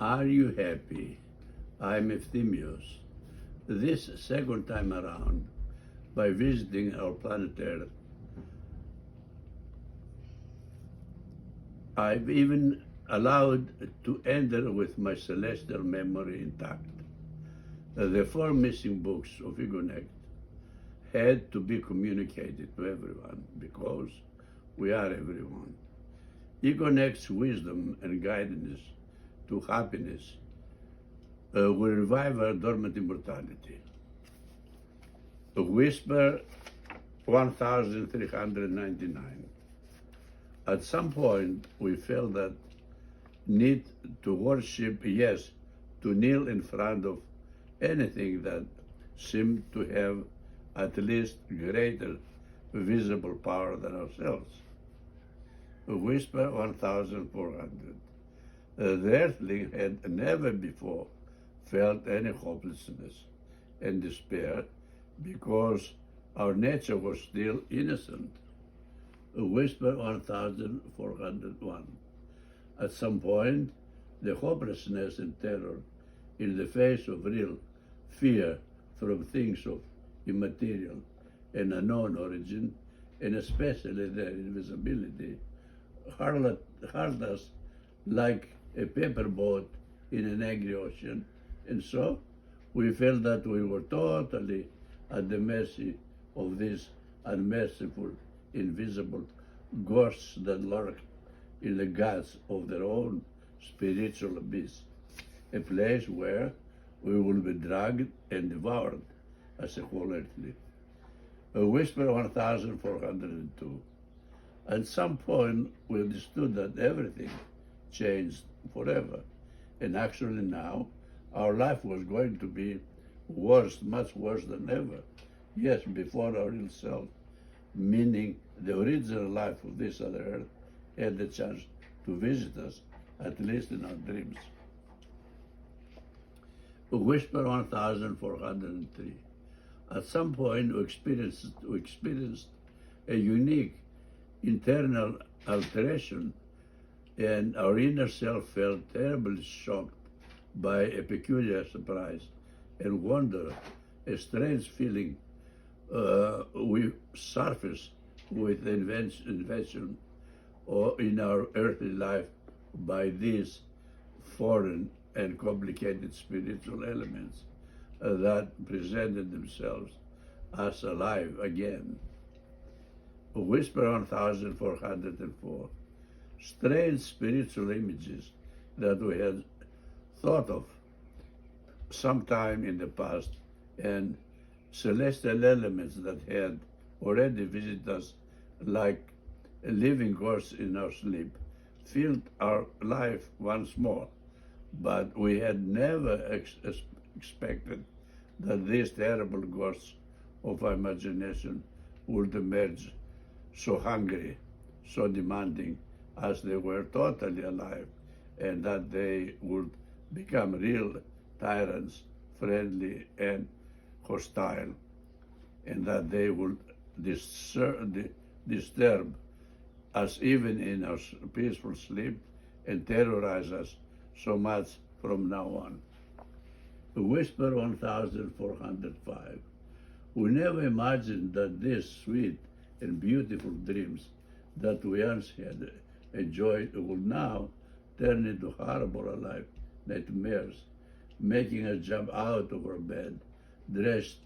Are you happy? I'm Ephthemios. This second time around, by visiting our planet Earth, I've even allowed to enter with my celestial memory intact. The four missing books of Egonect had to be communicated to everyone because we are everyone. Egonect's wisdom and guidance to happiness will revive our dormant immortality. Whisper 1399. At some point, we felt that need to worship, yes, to kneel in front of anything that seemed to have at least greater visible power than ourselves. Whisper 1400. The earthling had never before felt any hopelessness and despair because our nature was still innocent. Whisper 1401. At some point, the hopelessness and terror in the face of real fear from things of immaterial and unknown origin, and especially their invisibility, hurled us like a paper boat in an angry ocean, and so we felt that we were totally at the mercy of these unmerciful, invisible ghosts that lurk in the guts of their own spiritual abyss, a place where we will be dragged and devoured as a whole earthly. Whisper 1402. At some point, we understood that everything changed forever, and actually now our life was going to be worse, much worse than ever. Yes, before our real self, meaning the original life of this other earth had the chance to visit us, at least in our dreams. Whisper 1403. At some point, we experienced a unique internal alteration, and our inner self felt terribly shocked by a peculiar surprise and wonder, a strange feeling we surfaced with invention or in our earthly life by these foreign and complicated spiritual elements that presented themselves as alive again. Whisper 1404. Strange spiritual images that we had thought of sometime in the past, and celestial elements that had already visited us like living ghosts in our sleep, filled our life once more. But we had never expected that these terrible ghosts of our imagination would emerge so hungry, so demanding, as they were totally alive, and that they would become real tyrants, friendly and hostile, and that they would disturb us even in our peaceful sleep and terrorize us so much from now on. Whisper 1405. We never imagined that these sweet and beautiful dreams that we once had enjoyed would now turn into horrible alive nightmares, making us jump out of our bed, drenched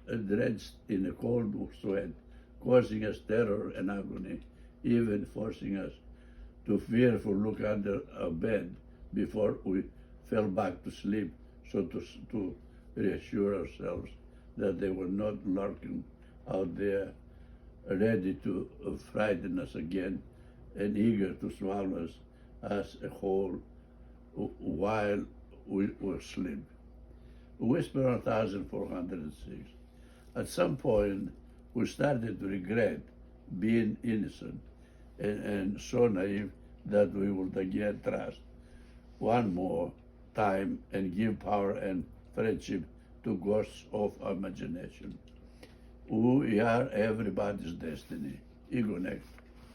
in a cold sweat, causing us terror and agony, even forcing us to fearful look under our bed before we fell back to sleep, so to reassure ourselves that they were not lurking out there, ready to frighten us again and eager to swallow us as a whole while we were asleep. Whisper 1406. At some point, we started to regret being innocent and so naive that we would again trust one more time and give power and friendship to ghosts of our imagination. We are everybody's destiny. Egonect.